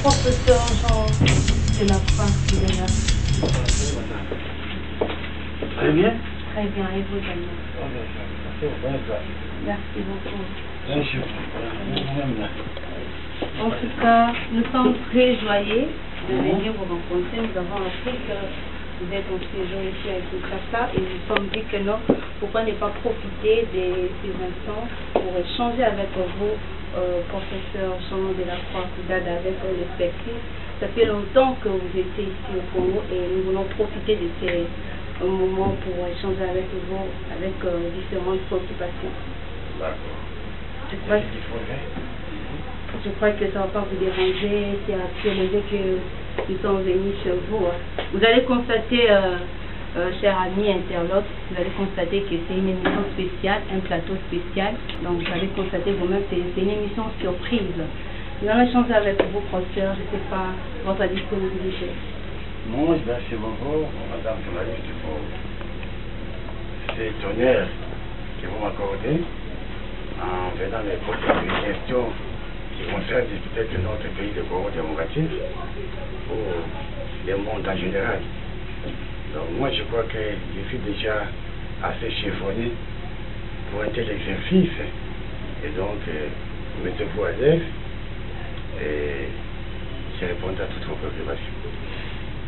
professeur Jean de la France qui est là. Très bien. Très bien, et vous également. Merci beaucoup. En tout cas, nous sommes très joyeux de venir vous rencontrer. Nous avons appris que vous êtes en séjour ici à Kinshasa et nous sommes dit que non, pourquoi ne pas profiter de ces instants pour échanger avec vous, professeur Jean de la Croix-Koudada, avec le respectif. Ça fait longtemps que vous étiez ici au Congo et nous voulons profiter de ces moments pour échanger avec vous, avec différentes préoccupations. D'accord. Je crois que ça ne va pas vous déranger, c'est actualisé que nous sommes venus chez vous. Vous allez constater, chers amis internautes, vous allez constater que c'est une émission spéciale, un plateau spécial. Donc vous allez constater vous-même que c'est une émission surprise. Nous allons échanger avec vous, professeur, je ne sais pas, votre disponibilité. Non, merci beaucoup, madame journaliste, pour cet honneur que vous m'accordez en venant me poser une question qui concerne peut-être notre pays de Congo démocratique ou le monde en général. Donc moi je crois que je suis déjà assez chevronné pour un tel exercice et donc mettez-vous à l'aise et je répondrai à toutes vos préoccupations.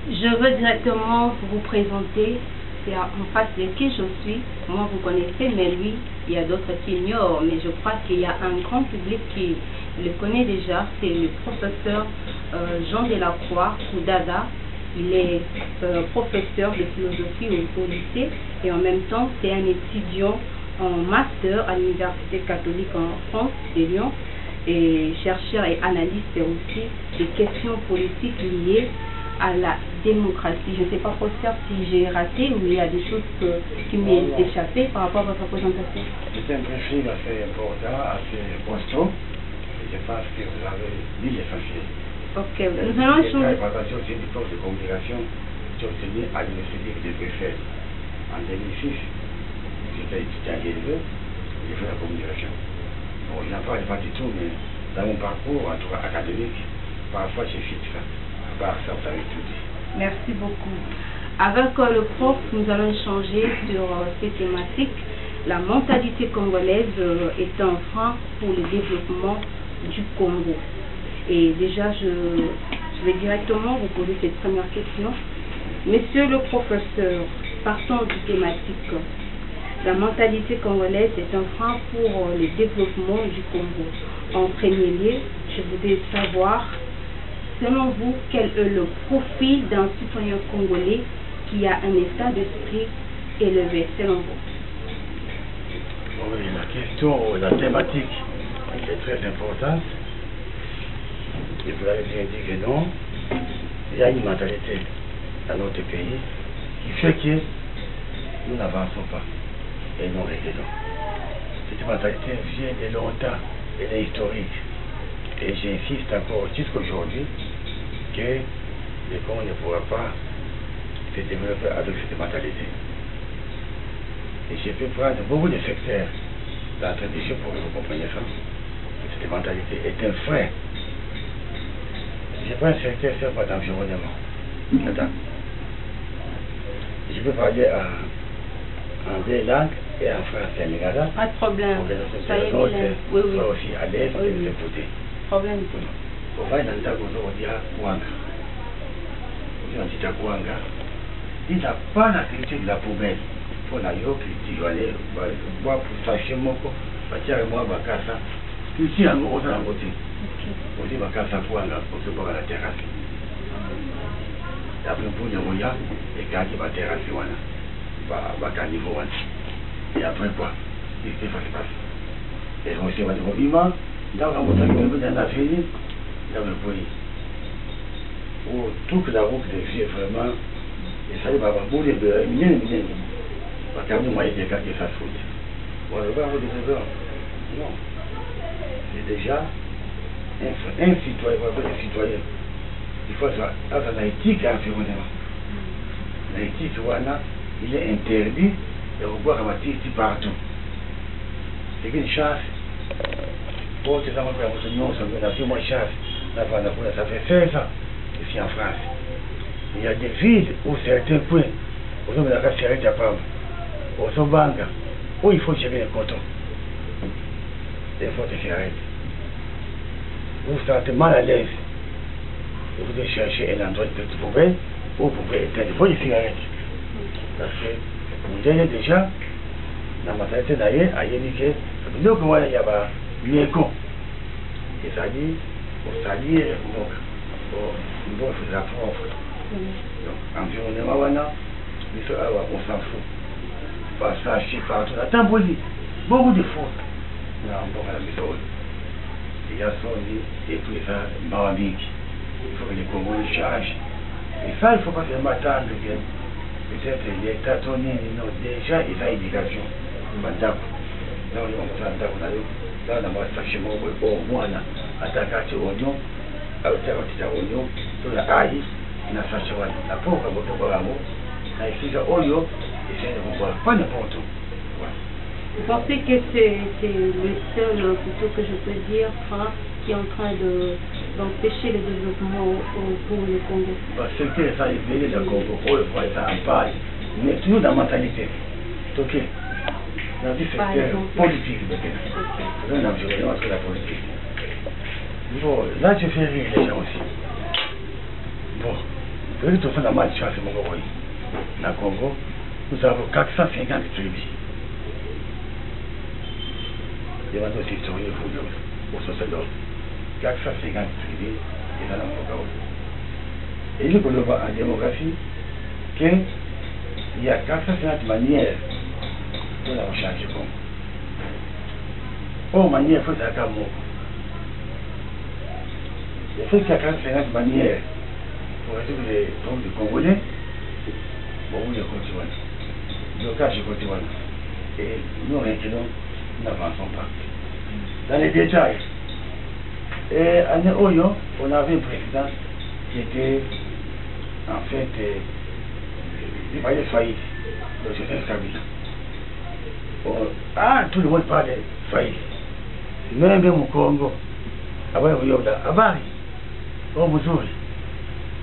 Je veux directement vous présenter, c'est en face de qui je suis. Moi, vous connaissez, mais lui, il y a d'autres qui ignorent. Mais je crois qu'il y a un grand public qui le connaît déjà. C'est le professeur Jean de la Croix-Koudada. Il est professeur de philosophie au lycée et en même temps, c'est un étudiant en master à l'Université catholique en France de Lyon et chercheur et analyste aussi des questions politiques liées à la démocratie. Je ne sais pas, professeur, si j'ai raté ou il y a des choses qui m'ont échappé par rapport à votre présentation. C'est un profil assez important, assez costaud. Et je pense que vous avez dit l'essentiel. Ok, nous allons changer. J'ai aussi une diplôme de communication que j'ai obtenu à l'Université de Bruxelles. En 2006, j'étais étudiant à l'ELV, j'ai fait la communication. Bon, je n'en parle pas du tout, mais dans mon parcours, en tout cas académique, parfois j'ai fait ça. Ça, vous avez tout dit. Merci beaucoup. Avec le prof, nous allons échanger sur ces thématiques. La mentalité congolaise est un frein pour le développement du Congo. Et déjà, je vais directement vous poser cette première question. Monsieur le professeur, partons du thématique. La mentalité congolaise est un frein pour le développement du Congo. En premier lieu, je voudrais savoir, selon vous, quel est le profil d'un citoyen congolais qui a un état d'esprit élevé, selon vous? Oui, la question, la thématique est très importante. Et vous avez bien dit que non, il y a une mentalité dans notre pays qui fait que nous n'avançons pas et nous reculons. Cette mentalité vient de longtemps, elle est historique. Et j'insiste encore jusqu'aujourd'hui que le Congo ne pourra pas se développer avec cette mentalité. Et je peux prendre beaucoup de secteurs dans la tradition pour que vous compreniez ça. Cette mentalité est un frein. Je prends un secteur seulement d'environnement. Attends. Je peux parler en deux langues et en français et en lingala. Pas de problème. Pour que nos internautes soient aussi à l'aise et nous écouter. Problème. Au fait, dans le temps qu'on dit à Kouanga, on dit à Kouanga, il n'a pas la culture de la poubelle. Pour la culture, aller boire pour s'acheter mon corps, partir avec moi à Bakassa. Ici, on est à côté. On dit Bakassa Kouanga, on se boire à la terrasse. Après, pour nous, il y a des gars qui vont terrasser, à niveau. Et après quoi? Qu'est-ce qui va se passer? Et on s'est dit, bon, dans la fini, dans le pays, où toute la route de vie est vraiment, et ça y va bouler de mille. Parce qu'il y a des gars qui fassent foot. On va voir le développement. Non. C'est déjà un citoyen, un citoyen. Il faut avoir une éthique environnement. L'éthique, il est interdit de revoir un bâtisse partout. C'est une chasse. Pour que ça me permette de nous, ça me fait moins chasse. Ça fait 16 ans ici en France. Il y a des villes où certains coins, où on a serré de pomme, au Banga, où il faut gérer le coton. Il faut te faire arrêter. Vous vous sentez mal à l'aise. Vous devez chercher un endroit de petite poubelle où vous pouvez éteindre vos cigarettes. Parce que vous avez déjà, dans ma tête, il y a une que, il y a un con. C'est-à-dire, au salier, on fait la propre. Donc, environnement, on s'en fout. Passage partout. Attends, beaucoup de fautes. Non, on va la méthode. Il y a son lit, et puis ça, maramique. Il faut que les Congolais changent. Et ça, il ne faut pas seulement attendre que peut-être les tâtonnés, non, déjà, ils ont éducation. Maintenant, là, on va là, on va chercher au moins, attaquer oignon, attaquer oignon, sur la aïe, na cherché la pauvre, votre bravo, na ici, oignon, et c'est de voir, pas n'importe où. Vous pensez que c'est le seul, plutôt que je peux dire, frein qui est en train d'empêcher le développement pour le Congo? C'est que ça est venu le Congo, pour le voir ça en parle, mais toujours dans la mentalité. Ok. Dans le secteur politique, peut-être. Dans l'environnement, c'est la politique. Bon, là, je fais rire les gens aussi. Bon, vous voyez, tout ça, dans ma chance, mon Congo. Dans le Congo, nous avons 450 tribus. Il y a aussi historien pour ce sacerdoce. 450 tribus et dans l'Angola. Et il faut le voir en démographie qu'il y a 450 manières de la changer comme. Oh, manière, il faut faire comme moi. Il faut qu'il y a 450 manières pour résoudre les problèmes du Congolais. Bon, oui, je continue. Le cas, je continue. Et nous, maintenant, n'avançons pas. Dans les détails, et en Oyo, on avait un président qui était en fait il parlait faillite, le Joseph Kabila. Tout le monde parlait faillite. Même au Congo, avant Yoda, à Bari, au Bouzouri,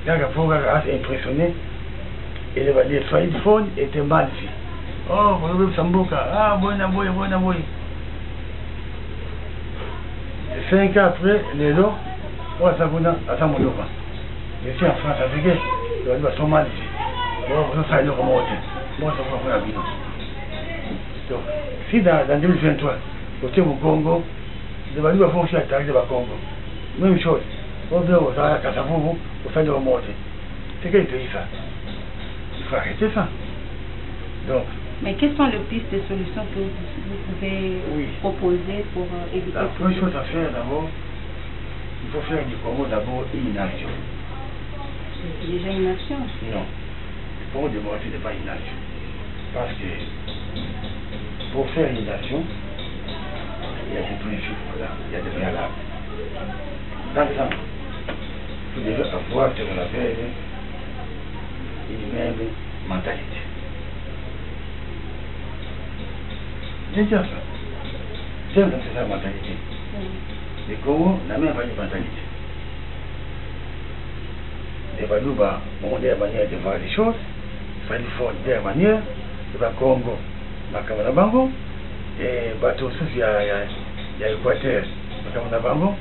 Gaga Poga a impressionné, et les faillites faune étaient mal fait. Oh, vous avez Samboka, bonne boy. 5 ans après, les lots, on va s'abonner à sa monopa. Je suis en France avec eux, je dois sont mal ici. Bon, vous savez le remonter. Moi, ça va faire la vie. Donc, si dans 2023, côté au Congo, vous allez faire aussi attaquer le Congo. Même chose. On doit vous faire la Kassavou, vous faites le remonter. C'est quel pays ça? Il faut arrêter ça. Donc, mais quelles sont les pistes de solutions que vous pouvez proposer pour éviter la première chose à faire d'abord, il faut faire du Congo d'abord une nation. C'est déjà une nation? Non. Le Congo démocratique n'est pas une nation. Parce que pour faire une nation, il y a des principes là, il y a des préalables. Par exemple, vous devez avoir ce qu'on appelle une même mentalité. Déjà ça. J'aime dans cette mentalité. Le Congo n'a même pas une mentalité. Les Balouba ont des manières de voir les choses. Il fallait faire des manières. Le Congo, le Kamanabango, et bateau sous, il y a l'Équateur, le Kamanabango.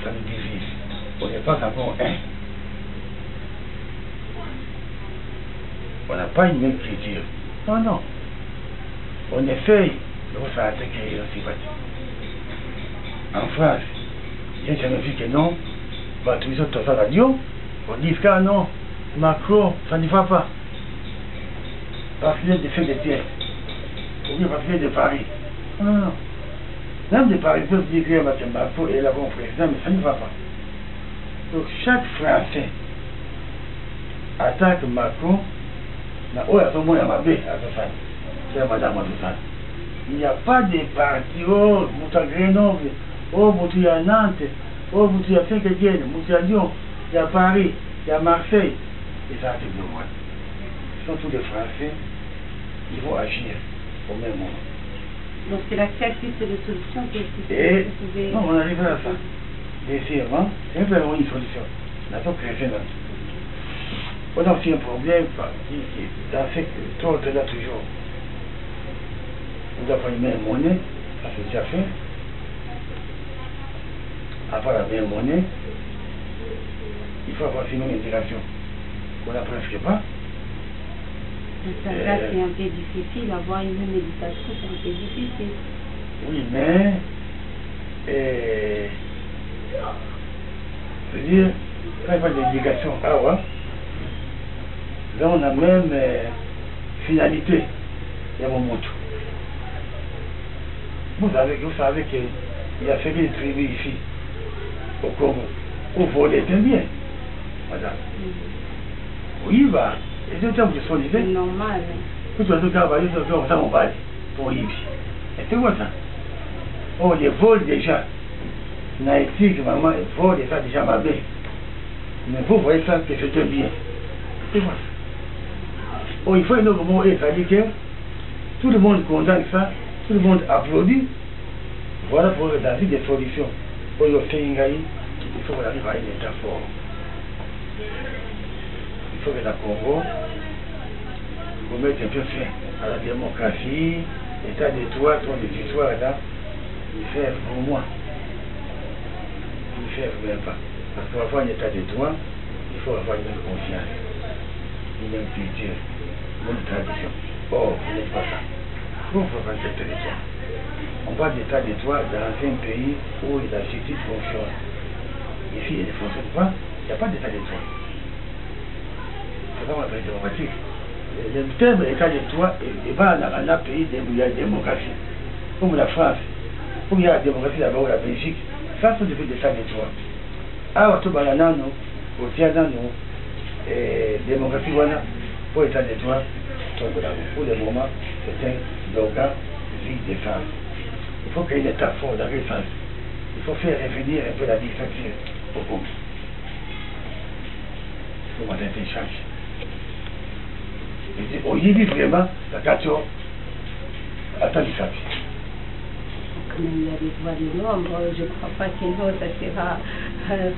Ça nous divise. On n'est pas encore un. On n'a pas une même culture. Non. On essaye de vous faire attaquer aussi bâti. En France, j'ai jamais vu que non, tous les autres radio, on dit que non, Macron, ça ne va pas. Parce qu'il y a des faits de pièces. Ou bien parce qu'il y a de Paris. Non. Même des Parisiens disent que Macron est là bon président, mais ça ne va pas. Donc chaque Français attaque Macron, c'est Madame Adoussane. Il n'y a pas de parti, Moussa Grenoble, Moussa à Nantes, Moussa à Saint-Étienne, Moussa à Lyon, il y a Paris, il y a Marseille, et ça c'est le roi. Ce sont tous les Français, ils vont agir au même moment. Donc c'est la seule piste de solution que vous pouvez... Non, on arrivera à ça. Deuxièmement, c'est vraiment une solution. N'a pas créé là. On a aussi un problème dans ce que là toujours. On doit faire une même monnaie, ça c'est déjà fait. Avoir la même monnaie, il faut avoir une même intégration. On n'a presque pas. Là, c'est un peu difficile, avoir une même méditation, c'est un peu difficile. Oui, mais c'est-à-dire, quand il y a des indications, là on a même finalité, il y a mon mot. Vous savez qu'il y a fait des tribus ici, au Congo, où voler est bien. Madame. Oui, bah, et c'est un peu de solide. C'est normal. Vous avez tout travaillé, vous avez un bail pour y vivre. Et c'est quoi ça? Oh, les vols déjà. Naïti, maman, les vols, ça déjà m'a bien. Mais vous voyez ça, que c'est bien. C'est quoi ça? Oh, il faut un autre mot, c'est-à-dire que tout le monde condamne ça, tout le monde applaudit. Voilà pour dans des solutions. Pour le Séingaï, il faut qu'on arrive à une état fort. Il faut que la Congo mette un peu fin à la démocratie, l'état de droit, des histoires là, il fait pour moi. Il ne fait même pas. Parce que pour avoir un état de droit, il faut avoir une même conscience, une même culture, une même tradition. Or, vous n'êtes pas ça. Vous ne pouvez pas cet état de droit. On parle d'état de droit dans un pays où la justice fonctionne. Ici, elle ne fonctionne pas, il n'y a pas d'état de droit. C'est pas un pays démocratique. Le terme état de droit est pas dans un pays où il y a la démocratie. Comme la France, comme il y a la démocratie là-bas ou la Belgique, ça c'est depuis l'état de droit. Alors, tout le monde, au théâtre, démocratie, voilà, pour l'état de droit, pour le moment, c'est un slogan vie des femmes. Il faut qu'il y ait un état fort dans le sens. Il faut faire revenir un peu la dictature au Congo. Il faut mettre un change. On y dit vraiment, la question, attends du sapi. Quand même, il y a des droits de l'homme, je ne crois pas que non, ça sera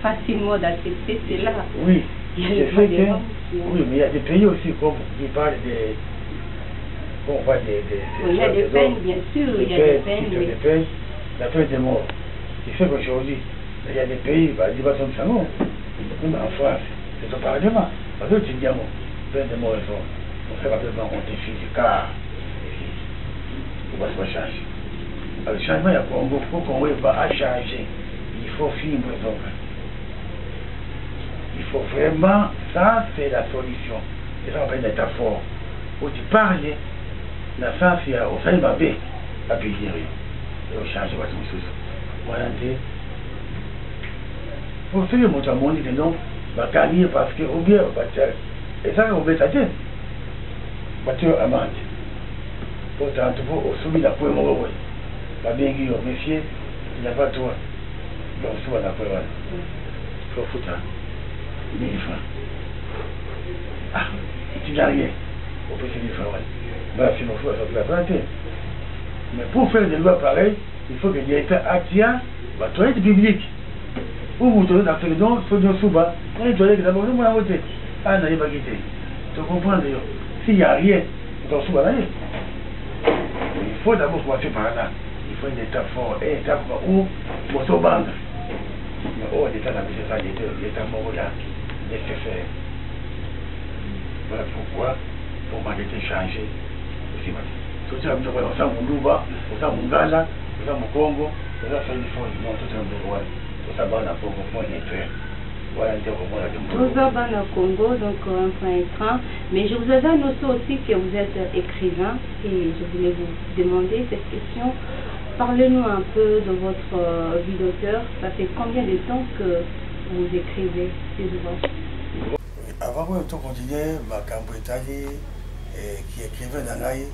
facilement d'accepter cela. Oui, il y a des droits de l'homme. Oui, mais il y a des pays aussi qui parlent des... il y a des peines, bien sûr, il y a des peines. La peine de mort. Il fait qu'aujourd'hui, il y a des pays, il va tomber ça, non. Même en France, c'est au Parlement. Parce que tu dis, peine de mort, on fait rapidement, on défie du car. On va se changer. Alors, le changement, il y a Congo, il faut qu'on va changer. Il faut finir donc. Il faut vraiment, ça c'est la solution. C'est ça qu'on appelle l'état fort. Où tu parles, la sens, il y a au sein de ma baie, à payer rien. Et au change, on va tout ça. Voilà, pour ceux qui m'ont dit que non, va gagner parce que, ou bien, et ça, on va être atteint. Voiture amende. Pourtant, tu vois, au sommet, la poêle, mon pas bien guillaume, monsieur, il n'y a pas de toi. Donc, soit la poêle, il faut foutre 1000 francs. Ah, tu n'as rien. On peut se dire, voilà, c'est mon choix, ça peut la planter. Mais pour faire des lois pareilles, il faut que l'État attire la toilette publique. Ou vous tournez dans le don, il faut dire souvent, il y a une toilette d'abord, nous allons voter. Ah, n'allez pas quitter. Tu comprends d'ailleurs. S'il n'y a rien, on doit souvent aller. Il faut d'abord commencer par là. Il faut un État fort, un État où on se bande. Mais oh, l'État n'a pas ça, l'État mort là, nécessaire. Voilà pourquoi, pour m'arrêter changer, aussi, tout ça, on sent mon Louba, on sent mon Gala, on sent mon Congo, on sent ça, il faut, non, tout un peu, ouais. Tout ça, on a pour comprendre les traits. Voilà, vous avez au Congo, donc un point écran. Mais je vous avais annoncé aussi que vous êtes écrivain et je voulais vous demander cette question. Parlez-nous un peu de votre vie d'auteur. Ça fait combien de temps que vous écrivez ces ouvrages? Avant de continuer, ma campagne qui écrivait dans l'AI,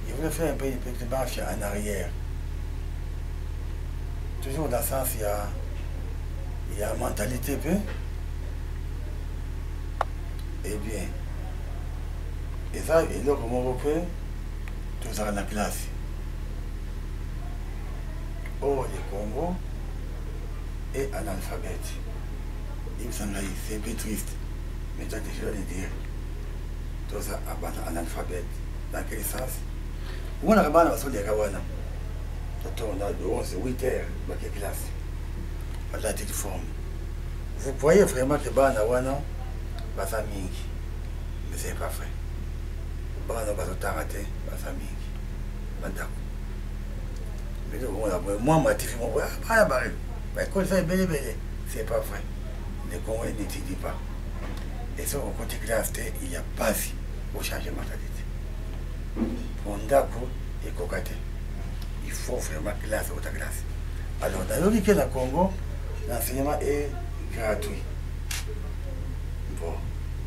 je voulais faire un peu de marche en arrière. Toujours dans le sens, il y a une mentalité peu. Eh bien, et ça, et là, comme on repère, tout ça dans la classe. Oh, les Congo, est analphabète. Il me semble que c'est un peu triste. Mais tu as déjà le dire. Tout ça, analphabète. Dans quel sens? On a pas de Kawana. On a 11, 8 heures dans quelle classe? Pas de la petite forme. Vous voyez vraiment que Bana Wana, ma famille. Mais c'est pas vrai. Bana va se tarater, ma famille. Moi, ma fille m'a dit, ah, bah, quand ça est belle, c'est pas vrai. Les Congolais n'étudient pas. Et ça, au côté classe, il n'y a pas si pour changer ma mentalité. On d'accord et cocaté. Il faut vraiment classe ou ta classe. Alors, dans le cas du Congo, l'enseignement est gratuit. Bon,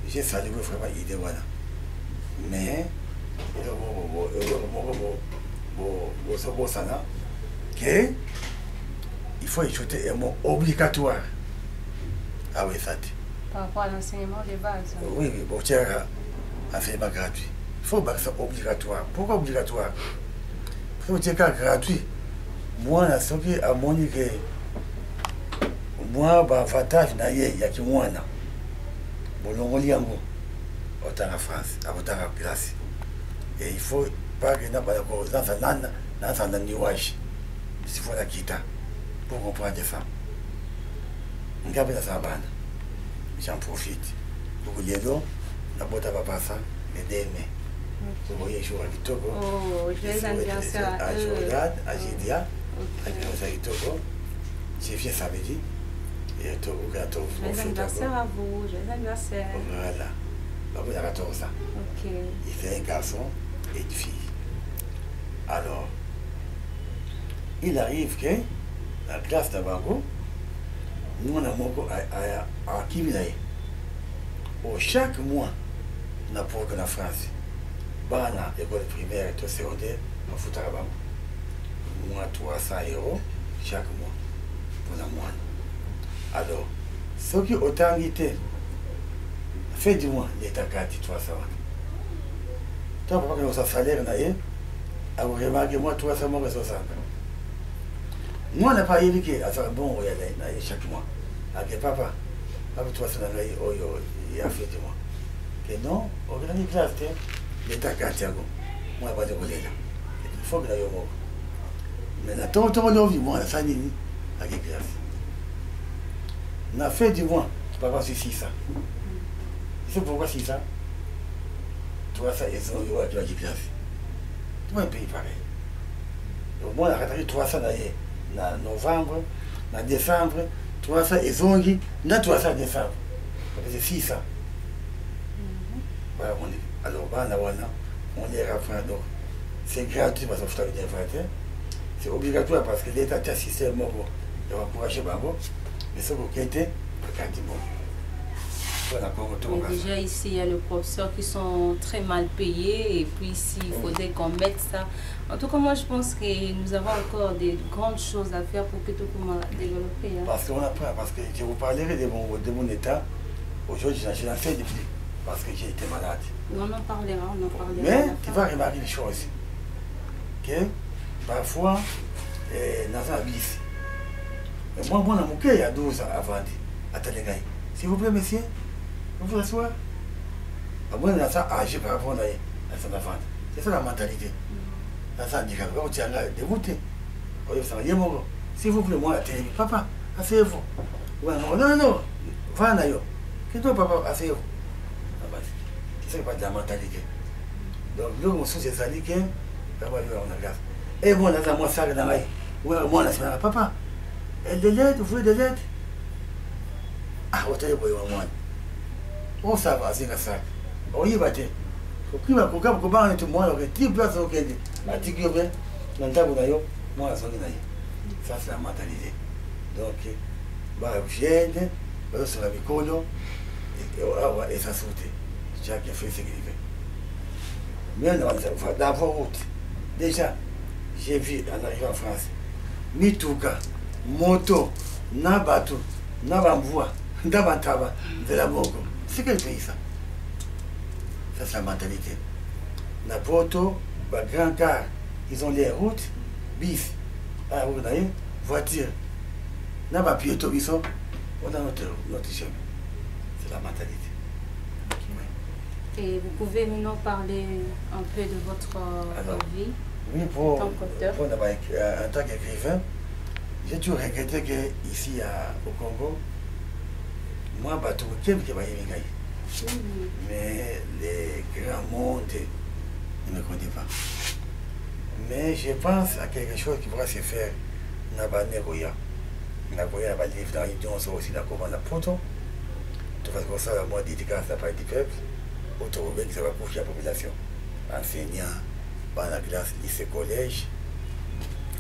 j'ai salué vraiment l'idée, voilà. Mais, il faut ajouter un mot obligatoire. Ah oui, ça dit. Par rapport à l'enseignement de base. Oui, oui, bon, tiens, enseignement gratuit. Il faut que ça soit obligatoire. Pourquoi obligatoire? Parce que c'est gratuit. Moi, je suis à mon niveau. Moi, l'avantage, il y a qui moi. Bon, on lit en gros. Autant en France, autant en classe. Et il faut pas que dans un nuage, il faut la quitter pour comprendre ça. On garde dans sa bande. J'en profite. Pour les deux, la boîte à papa, les deux mai. Vous voyez, je vois Kitoko. Oh, je les anniversaires à Jordan, à Jidia, à Kitoko. J'ai fait samedi. Et Togo, Gato. Joyeux anniversaire à vous, joyeux anniversaire. Voilà. Donc, il a 14 ans. Ok. Il fait un garçon et une fille. Alors, il arrive que la classe de Bango, nous on a beaucoup à Kivilaye. Chaque mois, on a pour que la France, Bana, école primaire et secondaire, on fout à Bango. Moi, 300 € chaque mois pour la moine. Alors, ceux qui ont autant été, fait du mois, l'État a dit 300 €. Toi, papa, quand on a un salaire, on a remarqué, moi, 300 € et 60. Moi, on n'a pas éduqué, bon, chaque mois. Ok, papa, 300 €, il a fait du mois. Et non, on a une classe, l'État a dit, moi, je ne vais pas dire, il faut que je mort. Mais la ton vie, moi, ça n'est pas avec classe. On a fait du mois, papa, c'est 600. C'est pourquoi 600? 300 et 100 € à la classe. Tout le monde paye pareil. Donc, moi, on a rattrapé 300 en novembre, en décembre, 300 et 100 €, dans 300 en décembre. C'est 600. Voilà, alors, on les rapprend. Donc, c'est gratuit parce que je t'avais dit, c'est obligatoire parce que l'État a un système pour encourager Bango. Mais ça, vous quittez, regardez bon. Mais déjà ici, il y a les professeurs qui sont très mal payés et puis ici, il faudrait qu'on mette ça. En tout cas, moi je pense que nous avons encore des grandes choses à faire pour que tout le monde développer. Hein. Parce qu'on apprend, parce que je vous parlerai de mon état. Aujourd'hui, je n'en fais depuis, parce que j'ai été malade. On en parlera, on en parlera. Mais tu vas remarquer des choses. Que parfois, dans un bis, moi, mon cœur, il y a 12 ans avant à Talengaï. S'il vous plaît, monsieur. Vous vous asseoir. Moi, on a ça âgé par rapport à son enfant. C'est ça la mentalité. Dans ça, handicap, on tient là, dégoûté. S'il vous plaît, moi, la télé, papa, asseyez-vous. Non, non, non, va en ailleurs. Qu'est-ce que papa, asseyez-vous. C'est pas de la mentalité. Donc, nous, on sous ces alliés, on a grâce. Et moi, on a moi, ça, dans la moi, on a ça, papa. Et de l'aide, vous voulez de l'aide? Ah, on t'a dit, moi. On ça va, c'est ça. On y va. Faut va couper pour qu'on ait tout le monde. On place au Kenya. À Tigre, dans le temps, moi, ça c'est la mentalité. Donc, j'aide, sur la bicolo, et ça saute. Chacun fait ce qu'il fait. Mais dans vos routes, déjà, j'ai vu en arrivant en France, Mitouka, moto, Nabatou, Nabamboua, Nabantaba, de la Bongo. C'est quel pays ça? Ça c'est la mentalité. Napoto, grand car, ils ont les routes, bis, voiture. n'a pas pu être biso, on a notre chemin. C'est la mentalité. Et vous pouvez maintenant parler un peu de votre vie oui, en tant qu'auteur. En tant qu'écrivain, j'ai toujours regretté qu'ici au Congo, moi, je suis un peu mais les grands mondes ne me connaissent pas. Mais je pense à quelque chose qui pourra se faire dans la Nagoya. Nagoya va vivre dans l'Union aussi, dans la photo. De toute façon, ça, moi, dédicace à la part du peuple. Autour de ça va coucher la population. Enseignants, dans la classe, lycée, collège,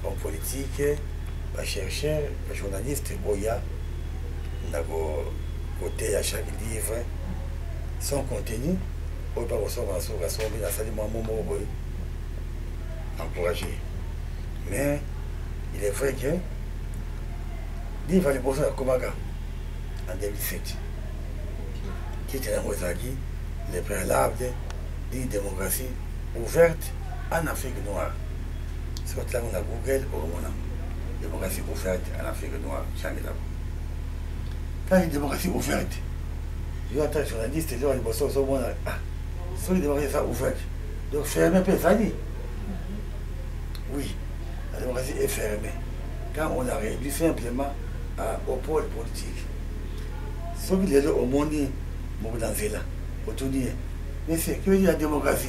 homme politique, chercheurs, journalistes, Boya, côté à chaque livre, son contenu, on peut recevoir la salle encouragé. Mais il est vrai que livre les besoins de Komaga en 2007, qui était dans Mozambique, les préalables d'une démocratie ouverte en Afrique noire. C'est là qu'on a Google au moment. Démocratie ouverte en Afrique noire, jamais là. Quand une démocratie ouverte, je entends les journalistes, les gens qui bossent au monde, c'est une démocratie ouverte. Donc fermé, ça dit. Oui, la démocratie est fermée. Quand on a réduit simplement au pôle politique. Ce qui est là au monde, dans ce là, autour de mais c'est que la démocratie.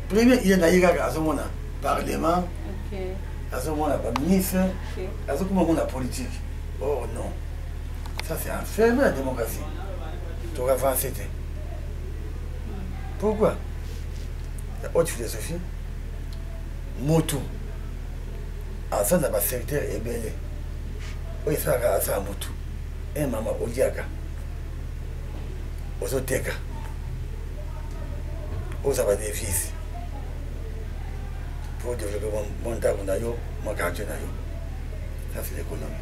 Premier, il y a à ce moment parlement, à ce moment ministre, à ce moment la politique. Oh non. Ça, c'est enfermé la démocratie. Tu auras avancé. Pourquoi? La haute philosophie, Motu. En ça, le secteur est belé. Oui, ça, c'est Motu. Et maman, Odiaka. Ozoteka. Aux avoir des fils. Pour développer mon temps, mon quartier. Ça, c'est l'économie.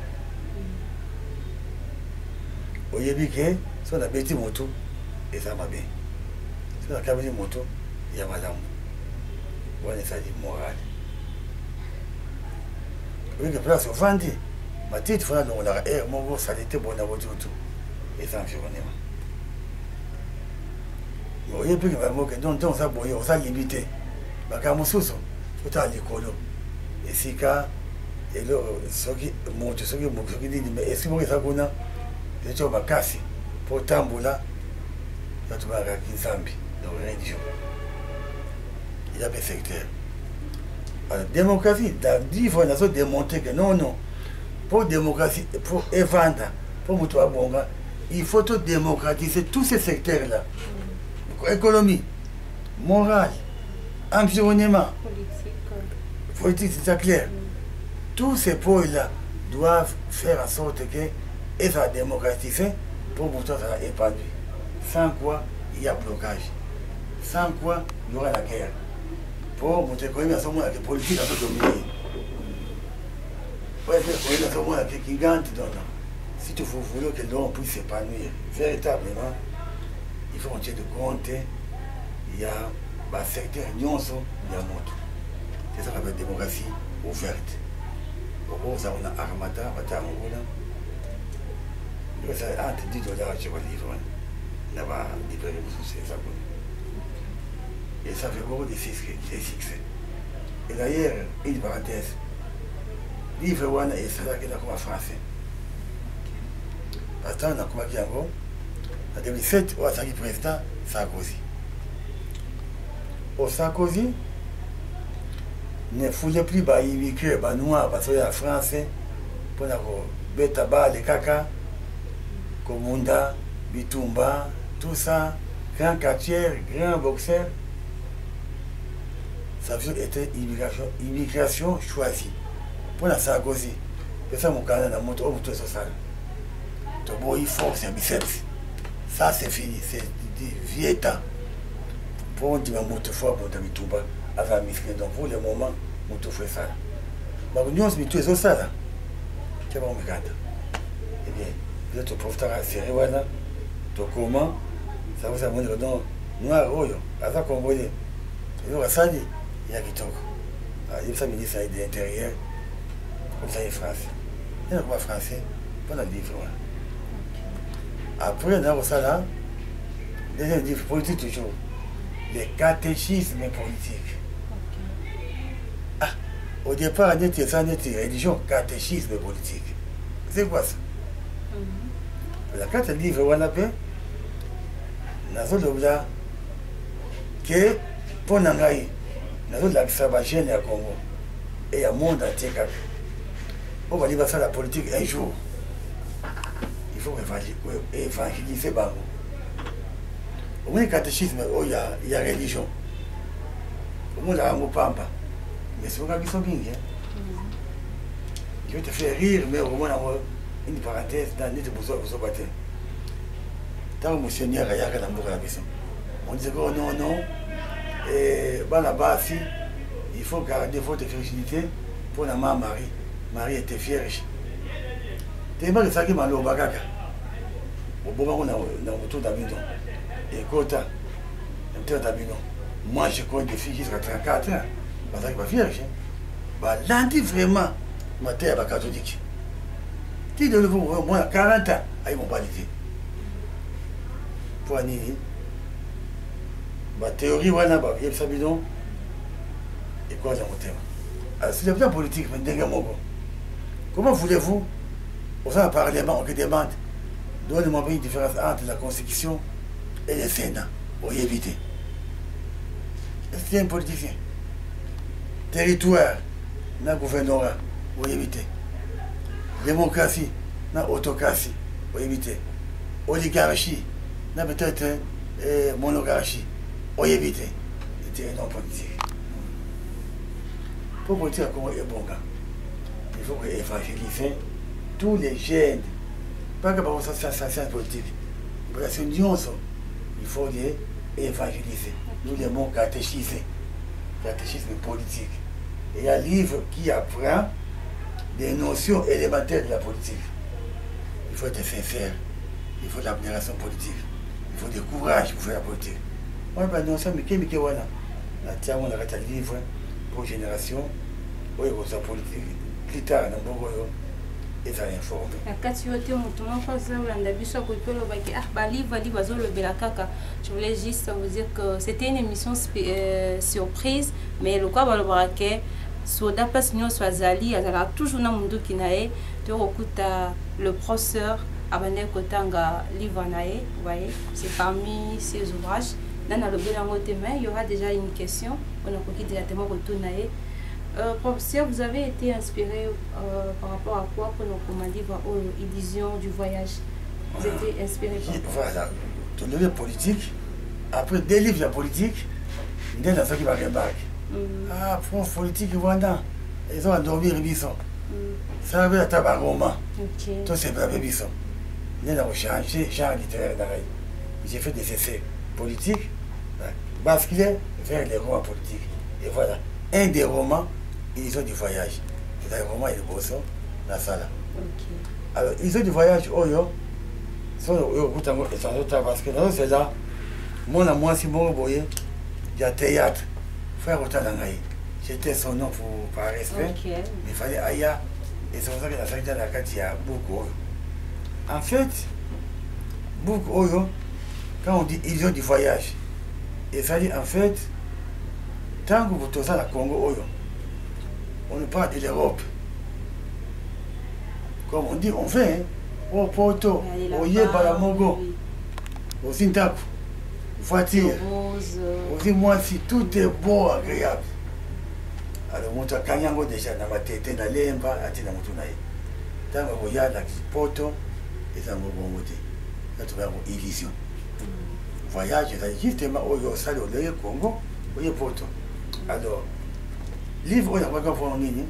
Au début, si on a bêti moto, et ça m'a bien. Si on a cabine moto, il y a madame. On est ça dit moral. Oui, que place au vendu. Ma petite fois, on a air, mon gros, ça était bon à votre tout. Et ça, environnement. Au début, donc, ça, on s'est limité. Ma camousous, tout à l'école. Et si, et là, ce qui monte, ce qui dit, mais est-ce que ça qu'on a? Je suis à Kassi pour Tamboula, je suis à Kinsambi, dans la religion. Il y a des secteurs. La démocratie, il faut démontrer que non, pour démocratie, pour éventer, pour Moutoua Bonga, il faut tout démocratiser tous ces secteurs-là. Économie, morale, environnement, politique, c'est ça clair. Tous ces pôles-là doivent faire en sorte que et ça démocratiser pour que ça soit épandu. Sans quoi, il y a blocage. Sans quoi, il y aura la guerre. Pour montrer que à ce moment la politique a dominé. Pour faire à ce moment qui gagne, si tu veux que l'homme puisse s'épanouir véritablement, il faut qu'on tienne compte, il y a un secteur nyonso, il y a un mot. C'est ça qu'on appelle démocratie ouverte. Au gros, ça on a Armata, Batamougoula. C'est entre $10 je vais livrer. Là-bas, livrer les ça. Et ça fait beaucoup de succès. Et d'ailleurs, une parenthèse. Livre one et ça qui est comme français. Parce qu'on a comme en en 2007, on a eu le président Sarkozy. Au Sarkozy, ne voulait plus immigrés, noirs, parce qu'il y a français, pour la bêta, les caca. Komunda, Bitumba, tout ça, grand quartier, grand boxeur, ça veut dire immigration choisie. Pour la Sarkozy, c'est ça mon canal dans mon tour social. Tu vois, il faut que c'est un biceps. Ça c'est fini, c'est vieux temps. Pour dire que mon fort pour Bitumba, avant Miskin, donc pour le moment, mon tour fait ça. Mais nous, on se met tous les ça là. Tu vas me regarder. Eh bien, vous êtes profiter à serrer, voilà. Donc comment ça vous a montré le nom noir, à ça qu'on voyait. Et nous, à ça, il y a qui toque. Il y a ça, ministre de l'Intérieur, comme ça, il est français. Il y a quoi français, pour le livre. Après, on a aussi là, deuxième livre politique toujours, les catéchismes politiques. Ah, au départ, on était ça, on était religion, catéchisme politique. C'est quoi ça? La carte livre, on a fait, nous avons là, que pour nous, nous avons la Sabagène et à Congo, et à monde entier. On va aller faire la politique un jour. Il faut évangéliser Bango. Au moins, le catéchisme, il y a religion. Au moins, il y a un pampa. Mais c'est pas bien. Je vais te faire rire, mais au moins, une parenthèse dans les vous battez. Tant que Monseigneur a yaka dans la maison. On disait que non, non. Et là-bas, il faut garder votre virginité pour la maman Marie. Marie était vierge. Tu vois que ça qui m'a l'eau bagaka. Au moment où on a autour d'Abidon. Et Kota, moi je connais des filles jusqu'à 34 ans. Parce qu'elle n'est pas vierge. Lundi vraiment, ma terre est catholique. Tu de nouveau, moi à 40 ans, ils m'ont validé. Pour Anini, ma théorie, voilà, il y a Sabidon. Et quoi, j'ai mon thème. Alors, c'est le plan politique, mais comment voulez-vous, au sein du Parlement, on demande, donnez-moi une différence entre la Constitution et le Sénat, pour y éviter. C'est un politicien. Territoire, dans le gouvernorat, pour y éviter. Démocratie, dans l'autocratie, pour y éviter. Oligarchie, dans peut-être monarchie, pour y éviter. C'est un homme politique. Pour politique, comment est bon gars? Il faut évangéliser tous les jeunes. Pas que par ça, c'est politique. C'est une union, il faut les évangéliser. Nous les mots catéchisés. Catéchisme politique. Et il y a un livre qui apprend des notions élémentaires de la politique. Il faut être sincère. Il faut de l'abnégation politique. Il faut du courage pour faire la politique. On va non ça, mais qu'est-ce que voilà? Tiens, on a un livre pour génération. Oui, pour la politique. Plus tard, on a et ça informe. Je voulais juste vous dire que c'était une émission surprise, mais le quoi sur d'après ce que Swazali, il y a toujours un monde qui naît, tu écoutes le professeur Abandel Kotanga livre naïe, vous voyez, c'est parmi ses ouvrages. Dans le bilan il y aura déjà une question, on a compris directement retourner. Professeur, vous avez été inspiré par rapport à quoi pour nos livres Illusion du voyage? Vous étiez inspiré par quoi? Voilà, ton livre politique, après des livres de politique, il y a des qui va remarquer. Ah, France politique, voilà, ils ont endormi les bisons. Ça va être un roman. Tout c'est pas les bisons. Il y a changé, genre littéraire dans la vie. J'ai fait des essais politiques, basculer vers les romans politiques. Et voilà, un des romans, ils ont du voyage. C'est un roman et le bosso, la salle. Alors, ils ont du voyage, oh yo, parce que c'est là, moi, si bon, vous voyez, il y a théâtre, frère Otalangaï. J'étais son nom par respect, mais il fallait Aya, et c'est pour ça que la salle de la carte, il y a beaucoup. En fait, beaucoup, quand on dit ils ont du voyage, et ça dit en fait, tant que vous êtes à la Congo, on ne parle de l'Europe. Comme on dit, on fait, au Porto, au Yébalamogo, au Zintaku, voiture, au Moissi, tout est beau, agréable. Alors, on a Kanyango déjà dans ma tête, dans l'Emba, à Tina Moutunaï. Tant que vous y avez Porto, et ça m'a bon côté. Ça tu vas avoir illusion. Voyage, c'est justement au Sali, au Congo, au Porto. Alors, livre, on a pas pour nous.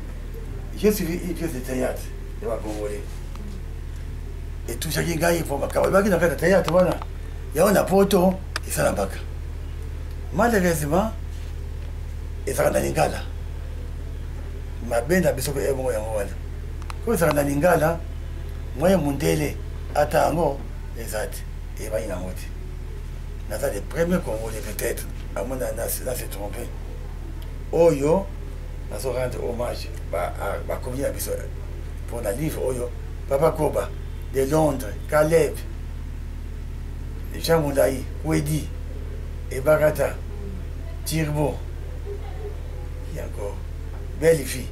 J'ai suivi une pièce de théâtre de la Congolais. Et tout ça qui gagne pour ma carrière, dans le théâtre, voilà. Il y a un Porto et ça n'a pas. Malheureusement, et ça n'a pas là. Ma benne a besoin de moi. Quand ça n'a pas là, moi, mon délai, attends, exact, et va y en avoir. Dans les premiers Congolais, peut-être, à mon avis, là, c'est trompé. Oh yo, nous allons rendre hommage à la communauté pour le livre Oyo, Papa Koba, de Londres, Caleb, Jean Moulaï, Ouedi, Ebarata, Tirbo, il y a encore Belle-Fille,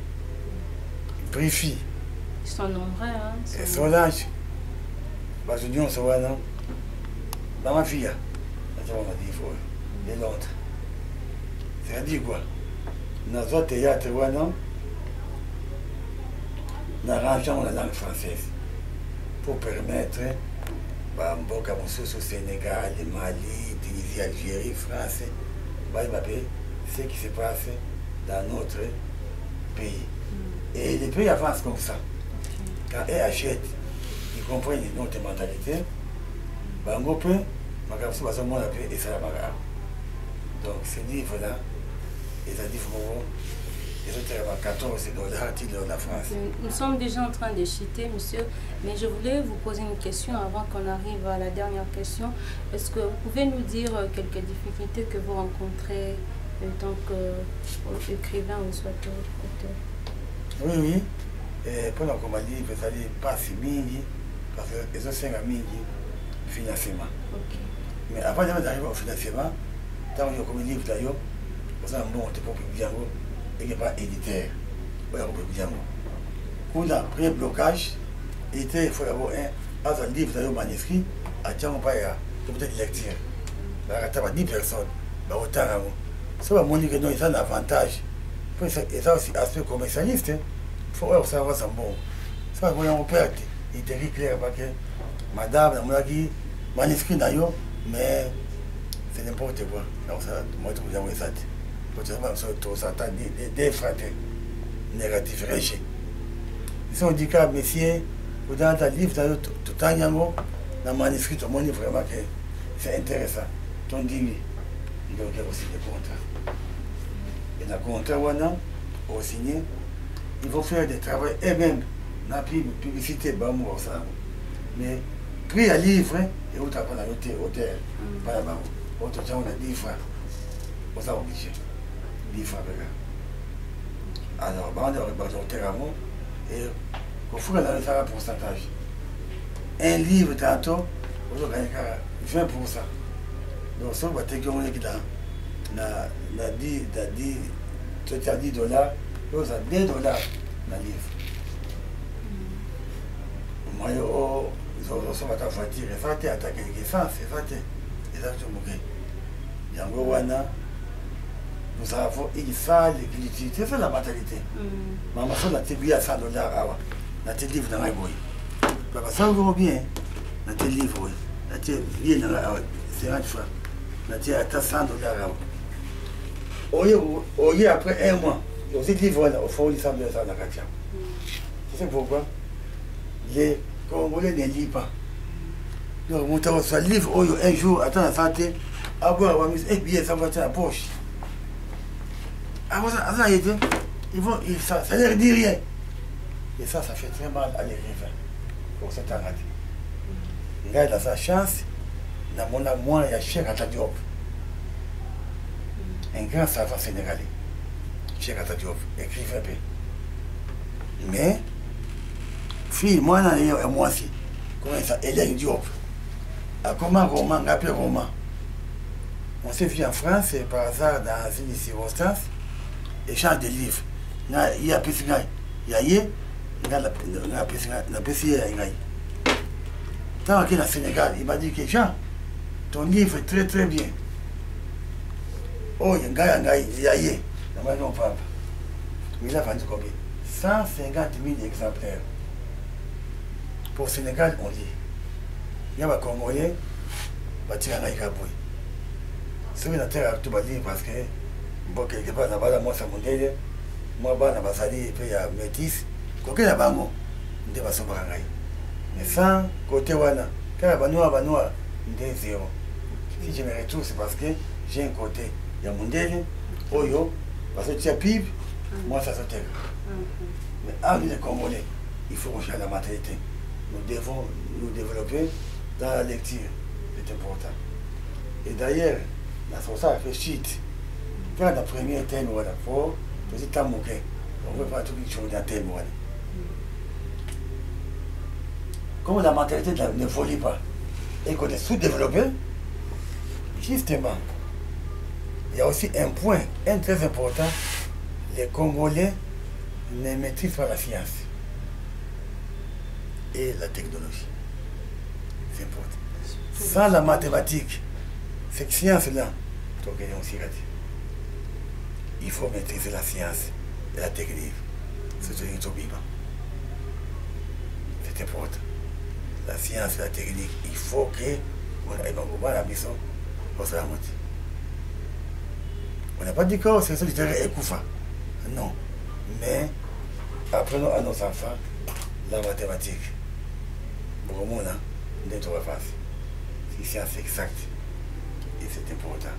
Brifi. Ils sont nombreux, hein. Solange, Basunion, Sowana, ma fille, de Londres. C'est-à-dire quoi? Dans notre théâtre, nous arrangeons la langue française pour permettre Mboka au Sénégal, Mali, Tunisie, Algérie, France, ce qui se passe dans notre pays. Et les pays avancent comme ça. Quand ils achètent, ils comprennent notre mentalité. Donc ce livre-là, ils ont dit $14 de la France. Nous sommes déjà en train de chuter, monsieur, mais je voulais vous poser une question avant qu'on arrive à la dernière question. Est-ce que vous pouvez nous dire quelques difficultés que vous rencontrez en tant qu'écrivain ou soit auteur? Oui, oui. Et pour la compagnie, vous allez pas si mini, parce que les autres 5 amis financement. Okay. Mais avant d'arriver au financement, tant que comme livre d'ailleurs, vous avez un bon pour publier et il n'y a pas éditeur. Pour publier. Pour le premier blocage, il faut avoir un livre d'ailleurs manuscrit, à Tchang Paya, peut-être lecture. Il y a 10 personnes, autant à vous. Ça va montrer que nous avons un avantage. Et ça aussi, aspect commercialiste, il faut savoir ça bon. Ça va vous perdre. Il était clair parce que madame, on a dit, manuscrit d'ailleurs, mais c'est n'importe quoi. Donc ça, moi, je vous envoie ça. Pour te dire, des fratés négatifs, réchés. Ils sont dit que, messieurs, vous dans un livre, tout le temps, dans le manuscrit, tout le monde vraiment que c'est intéressant. On dit, il y a aussi des contrats. Et dans le contrat, au signé, ils vont faire des travaux eux-mêmes dans la publicité, mais pris à livre, et vous tapez la hauteur, pas là-bas. Autre temps, on a 10 francs. On s'est obligé. 10 francs, alors, on a hauteur avant, et il faut qu'on ait un pourcentage. Un livre, tantôt, on a gagné 20%. Donc, ça, on va dire qu'on est dans $10, nous avons $2 dans le livre. Moi, ils ont reçu ma voiture, ils ont attaqué l'essence, ils ont attaqué. Nous avons une salle qui c'est ça la mentalité. Maman, ça, on a $100 dans tes livres dans la boue. Papa, ça vaut bien dans tes livres. Bien dans la c'est un fois. Dans tes $100. Au lieu après un mois, dans ces livres-là, il faut les sables de ça dans la carte. Tu sais pourquoi? Les Congolais ne lisent pas. Donc, mon temps, ça livre, un jour, attends la santé, avoir un et bien, ça va dans la poche. Avant ça, ça ne leur dit rien. Et ça fait très mal à l'écrivain. Pour cette année. Il a sa chance, il a moins de Cheikh Anta Diop. Un grand savant sénégalais. Cheikh Anta Diop, écrivain. Mais, fille, moi, moi aussi, comment ça, Hélène Diop. Comment roman, appelé roman. On s'est vu en France, par hasard, dans une circonstance, échange de livres. Il y a plus de tant qu'il est au Sénégal, il m'a dit que Jean, ton livre est très très bien. Oh, il y a un gars, il y a non pas. Mais il a vendu combien? 150 000 exemplaires. Pour le Sénégal, on dit. Il y a un Congolais, il va tirer un Gaïkaboui. C'est une terre tout dire parce que, bon, quelque part, là-bas, moi, ça m'a dit, moi, là-bas, ça dit, il y a métis. Coquet là-bas, moi, il va se voir. Mais sans côté Wana, quand il y a Banois, il est zéro. Si je me retrouve, c'est parce que j'ai un côté. Il y a mon délai, Oyo, parce que tu as PIB, moi, ça saute. Mais avec les Congolais, il faut changer la mentalité. Nous devons nous développer dans la lecture. C'est important. Et d'ailleurs, dans ce sens, fait shit. Quand le premier thème, voilà, il faut petit temps moquer. On ne veut pas tout les choses dans le thème. comme la mentalité n'évolue pas et qu'on est sous-développé, justement, il y a aussi un point très important, les Congolais ne maîtrisent pas la science et la technologie. C'est important. Sans la mathématique, cette science-là, il faut maîtriser la science et la technique. C'est important. La science et la technique, il faut que la mission. On n'a pas dit que c'est ça du terrain écoufa. Non. Mais apprenons à nos enfants la mathématique. Pour le monde, d'être en face. C'est science exacte. Et c'est important.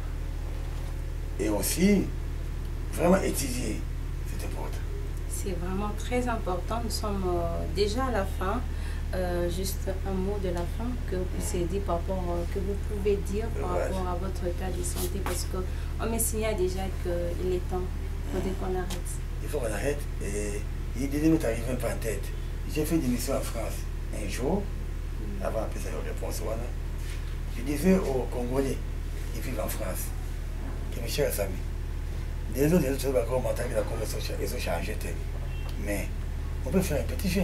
Et aussi, vraiment étudier, c'est important. C'est vraiment très important. Nous sommes déjà à la fin. Juste un mot de la fin que vous puissiez dire par rapport, que vous pouvez dire par rapport à votre état de santé, parce qu'on me signale déjà qu'il est temps. Il faudrait qu'on arrête. Il faut qu'on arrête. Et il m'est arrivé un peu en tête. J'ai fait des missions en France un jour, avant de faire la réponse. Je disais aux Congolais qui vivent en France, que mes chers amis, les autres vont monter la conversation, ils ont changé. Mais on peut faire un petit jeu.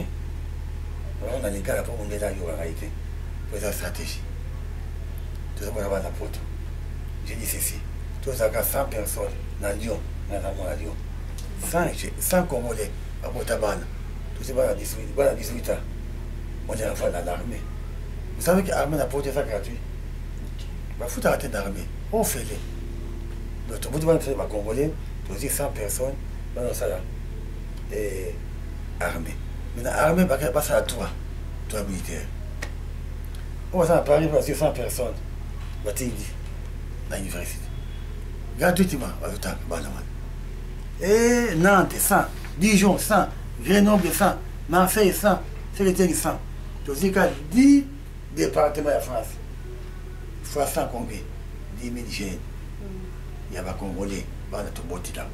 On a les gars là pour on est là, il y a réalité. Pour la stratégie. Tout ça pour avoir la pote. J'ai dit ceci. Tout ça, 100 personnes dans Lyon, dans la Lyon. 100 Congolais à Botabane. Tout ça va à 18 ans. On est enfant dans l'armée. Vous savez que l'armée n'a pas été ça gratuit. Il faut arrêter l'armée. On fait les. Donc, vous devez faire les Congolais, aussi 100 personnes dans ça là. Et armée. Maintenant, l'armée va passer à toi militaire. On va à Paris parce que 100 personnes. Va te dire, dans l'université. Gratuitement, à tout temps, et Nantes 100, Dijon 100, Grenoble 100, Marseille 100, Secrétaire 100. Donc, il y a 10 départements de France. Fois 100 combien 10 000 jeunes. Il y a des Congolais, il y a tout le monde là.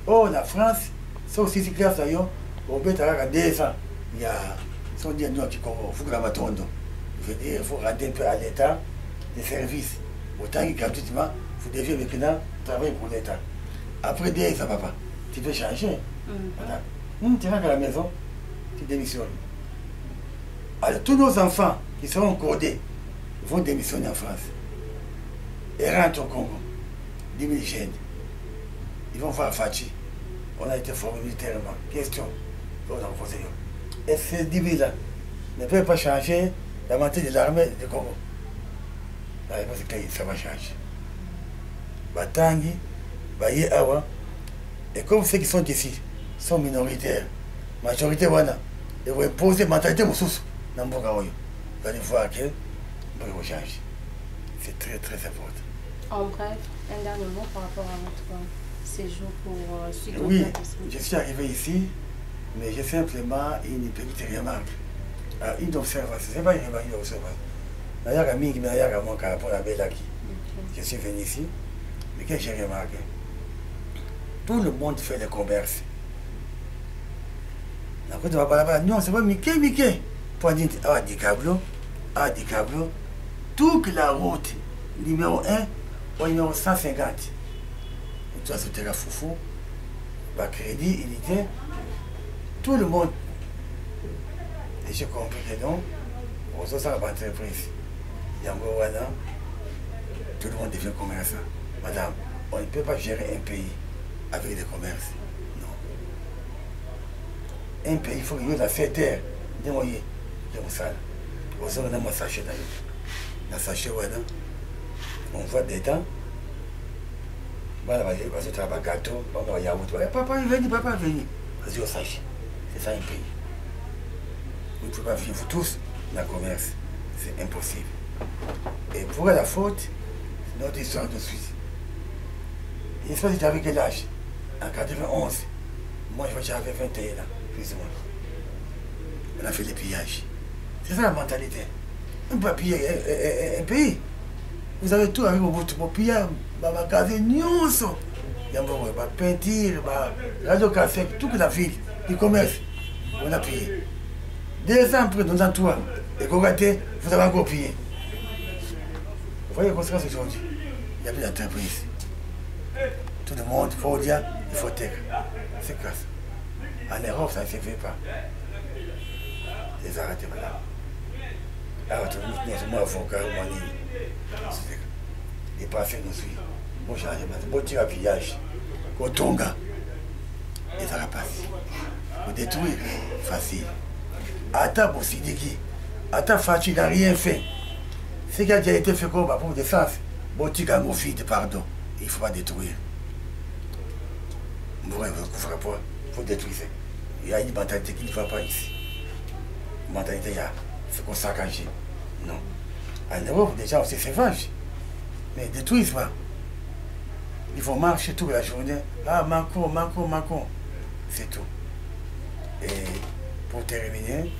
Oh, la France, c'est aussi si classe d'ailleurs. Au bout de 2 ans, il y a son diagnostic qui faut que la matondo. Je veux dire, il faut rendre un peu à l'État des services. Autant que gratuitement, vous devez maintenant travailler pour l'État. Après 2 ans, ça ne va pas. Tu peux changer. Voilà. Tu rentres à la maison, tu démissionnes. Alors, tous nos enfants qui seront codés vont démissionner en France. Et rentrent au Congo. 10 000 jeunes. Ils vont voir Fachi. On a été formé militairement. Question. Et ces 10 000 là ne peuvent pas changer la mentalité de l'armée du Congo. La réponse est que ça va changer. Batangi, Baye Awa, et comme ceux qui sont ici sont minoritaires, majorité wana, ils vont imposer la mentalité moussous dans le Congo. Vous allez voir que ça va changer. C'est très très important. En bref, un dernier mot par rapport à votre séjour pour suite au Oui, je suis arrivé ici. Mais j'ai simplement une petite remarque, une observation. Ce n'est pas une observation. Il y a un ami qui m'a dit pour la belle qui. Je suis venu ici, mais qu'est-ce que j'ai remarqué? Tout le monde fait le commerce. Non, c'est pas Mickey. Pour dire, des câbles, toute la route, numéro 1 au numéro 150. Tu as sauté la foufou, crédit, unité. Tout le monde. Et j'ai compris que non, aux autres entreprises, tout le monde devient commerçant. Madame, on ne peut pas gérer un pays avec des commerces. Non. Un pays, il faut qu'il y ait la fête. On voit des temps. Papa, il vient, papa, venir. Vas-y, au sachet. C'est ça un pays. Vous ne pouvez pas vivre tous dans le commerce. C'est impossible. Et pour la faute, c'est notre histoire de Suisse. Il se passe que j'avais quel âge? En 91. Moi, j'avais 21 ans, plus ou moins. On a fait les pillages. C'est ça la mentalité. On ne peut pas piller un pays. Vous avez tout avec vos pillages, vos magasins, il y a la peinture, la radio café, toute la ville, du commerce. On a pillé. 2 ans après, dans toi, et qu'on rate, vous avez encore payé. Vous voyez les conséquences aujourd'hui? Il n'y a plus d'entreprise. Tout le monde, il faut dire, il faut taire. C'est classe. En Europe, ça ne se fait pas. Les arrêtés, madame. Alors, tout le monde, c'est moi, avocat, et pas fait nous suivre. Bon, j'arrive, bon, tu as pillage. Au Tonga. Et ça va passer. Pour détruire, facile. Attends, pour Sidiki. Attends, Fachi n'a rien fait. Ce qui a déjà été fait comme pour défense, bon, tu as mon fils de pardon. Il ne faut pas détruire. Vous ne couvrez pas. Il faut détruire. Il y a une mentalité qui ne va pas ici. Une mentalité, c'est qu'on saccage. Non. En Europe, déjà, c'est sauvage. Mais détruisent pas. Il faut marcher toute la journée. Ah, Macron. C'est tout. Et pour terminer,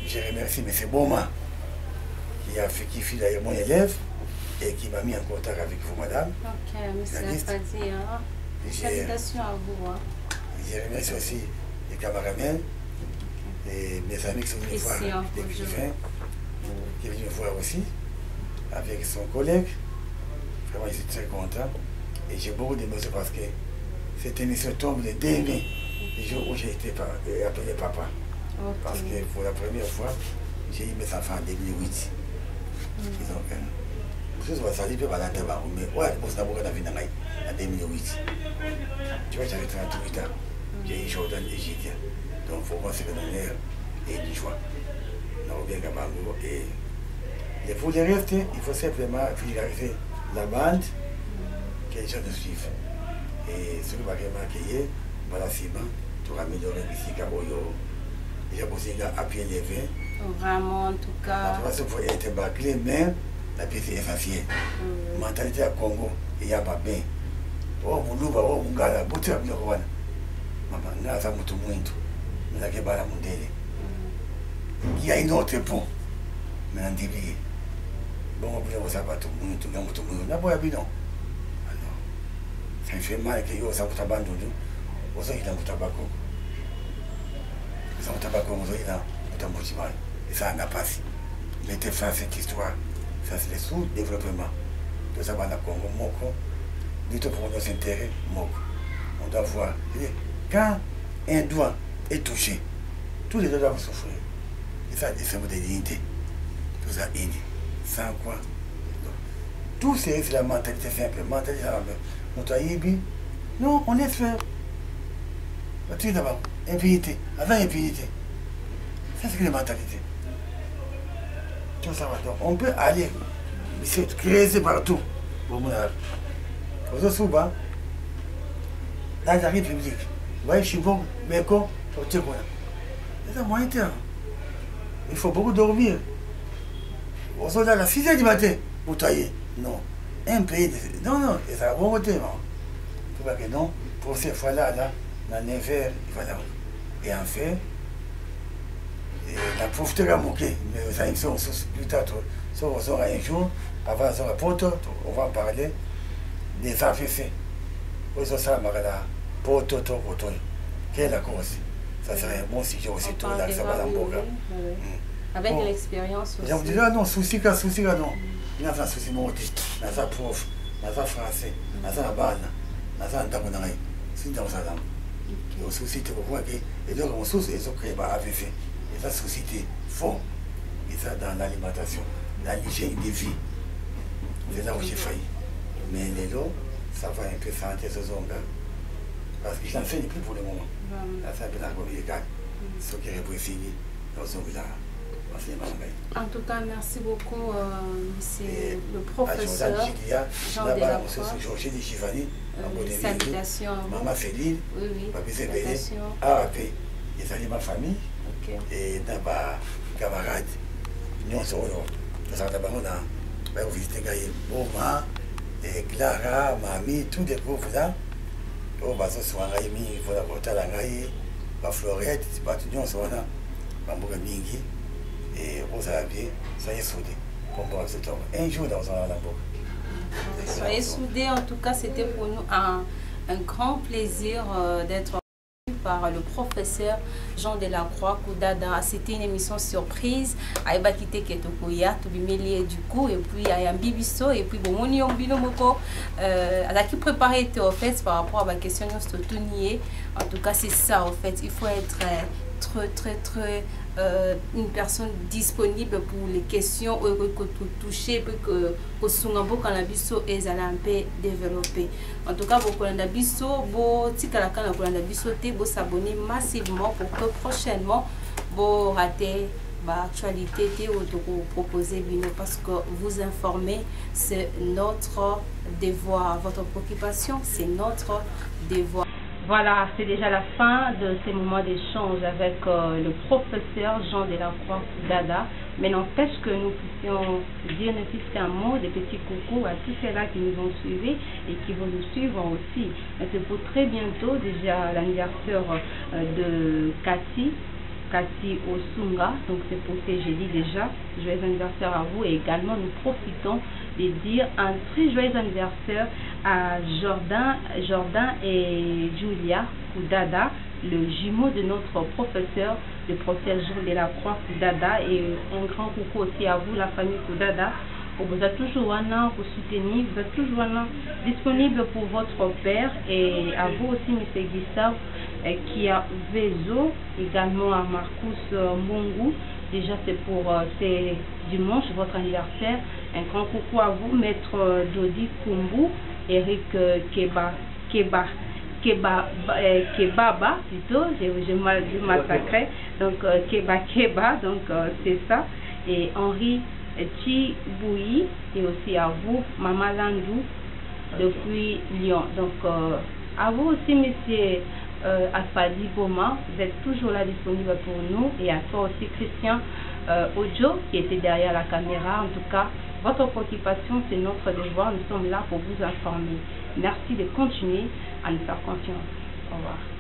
je remercie M. Boma qui a fait qui fut mon élève et qui m'a mis en contact avec vous, madame. Ok, monsieur Apadi, salutations à vous. Je remercie aussi les camarades et mes amis qui sont venus voir, l'écrivain, qui est venu me voir aussi, avec son collègue. Vraiment, je suis très content. Et j'ai beaucoup d'émotions parce que cette émission tombe le 2 mai, le jour où j'ai été appelé papa. Okay. Parce que pour la première fois, j'ai eu mes enfants en 2008. Ils ont je suis allé à la table, mais ouais, je suis allé en 2008. Tu vois, j'avais 38 ans. J'ai eu Jordan égyptien. Donc, pour moi, c'est un honneur et une joie. Et pour le reste, il faut simplement vulgariser la bande que les gens nous suivent. Et ce que je vais remarquer, voilà, pour améliorer ici, j'ai posé à pied levé. Vraiment, en tout cas. La façon pour être bâclé, mais la pièce est essentielle. Mentalité à Congo, il y a pas bien. Oh, mon loup, oh, mon gars, bon, tu as bien voir. Maman, là, ça m'a tout moins tout. Mais là, il y a mon délai. Il y a une autre pont. Mais on dit, bon, on peut ça pas tout le monde, tout le monde. N'a pas bien, non. Ça me fait mal que yo, ça vous abandonne. Vous avez dans le tabac. Vous avez tabac, vous avez dans le tabac. Et ça n'a pas passé. Mettez fin à cette histoire. Ça, c'est le sous-développement. De ça, on a Congo, Moko. Du tout pour nos intérêts, Moko. On doit voir. Quand un doigt est touché, tous les deux doivent souffrir. Et ça, c'est de dignité. Tout ça, sans quoi. Tout c'est la mentalité simple. Mentalité simple. Non, on est faire. Tu es d'abord, impunité. Avant impunité. Ça, c'est la mentalité. Tout ça va. Donc, on peut aller, c'est creuser partout. Pour mon âge. Aux autres souvent, dans la République, vous voyez, je suis bon, mais quoi, au Tchèque. C'est moyen terme. Il faut beaucoup dormir. Aux soldats, à 6 h du matin, vous taillez. Non. Un pays, non, et ça va bon côté, non. Tout va que non, pour ces fois-là, dans les verres, et en fait, la pauvreté va manquer, mais ça, ils sont plus tard, on sera un jour, avant on sera pote, on va parler des AVC. Vous savez, ça, pote, quelle est la cause? Ça serait un bon sujet aussi, tout là, ça va dans le avec l'expérience aussi. Je vous dis, ah non, souci, non. Il y a un souci maudit, il y a un prof, il y a un français, il y a un ban, il y a un tabonaï. C'est dans ça. Le souci, tu vois, et donc, on souci, ils ont créé par AVC. Et ça, souci, c'est faux. Et ça, dans l'alimentation, dans l'hygiène de vie. C'est là où j'ai failli. Mais les lots, ça va un peu santé, ce zonga. Parce que je n'enseigne plus pour le moment. Là, c'est un peu dans le cas. Ce qui est fini dans ce village. En tout cas, merci beaucoup, monsieur le professeur Jean Delacroix. Salutations. Maman Féline, Papi Zébélé, AAP, ils allaient ma famille et dans ma camarade. Nous sommes on a visité Boma, Clara, Mamie, tous des groupes là. On va se soigner, il faut la porter la gaille, la florette, nous sommes là, Bamboga Mingi. Et vous avez bien, soyez soudés. Un jour dans un labo. Soyez soudés, en tout cas, c'était pour nous un grand plaisir d'être par le professeur Jean Delacroix Koudada. C'était une émission surprise. Aïba Kite Ketokoya, Toubimeli du coup, et puis Ayambi Bisso, et puis Bomoni Ombino Moko, à qui préparer en fait par rapport à ma question de nier. En tout cas, c'est ça en fait. Il faut être très une personne disponible pour les questions que toucher que Sungambo Kanabiso et Zalampe développer. En tout cas, vous Kanabiso, vous Tikalaka Kanabiso, vous s'abonner massivement pour que prochainement vous ratez l'actualité ou proposer Bino parce que vous informer, c'est notre devoir. Votre préoccupation, c'est notre devoir. Voilà, c'est déjà la fin de ces moments d'échange avec le professeur Jean Delacroix Koudada. Mais n'empêche que nous puissions dire ne fût qu'un mot de petit coucou à tous ceux-là qui nous ont suivis et qui vont nous suivre aussi. C'est pour très bientôt, déjà l'anniversaire de Cathy Osunga, donc c'est pour ce jeudi déjà. Joyeux anniversaire à vous et également nous profitons de dire un très joyeux anniversaire à Jordan et Julia Koudada, le jumeau de notre professeur, le professeur Jean Delacroix Koudada, et un grand coucou aussi à vous, la famille Koudada. Vous êtes toujours là pour soutenir, vous êtes toujours là disponible pour votre père, et à vous aussi, M. Gustave, qui a Vezo, également à Marcus Mbongu. Déjà, c'est pour c'est dimanche, votre anniversaire. Un grand coucou à vous, Maître Dodi Kumbu, Eric Kebaba, plutôt, j'ai mal massacré. Donc, Keba, donc c'est ça. Et Henri Chiboui, et aussi à vous, Maman Landou, depuis Lyon. Donc, à vous aussi, monsieur Alfadi Boma, vous êtes toujours là disponible pour nous, et à toi aussi, Christian Ojo, qui était derrière la caméra. En tout cas, votre préoccupation, c'est notre devoir. Nous sommes là pour vous informer. Merci de continuer à nous faire confiance. Au revoir.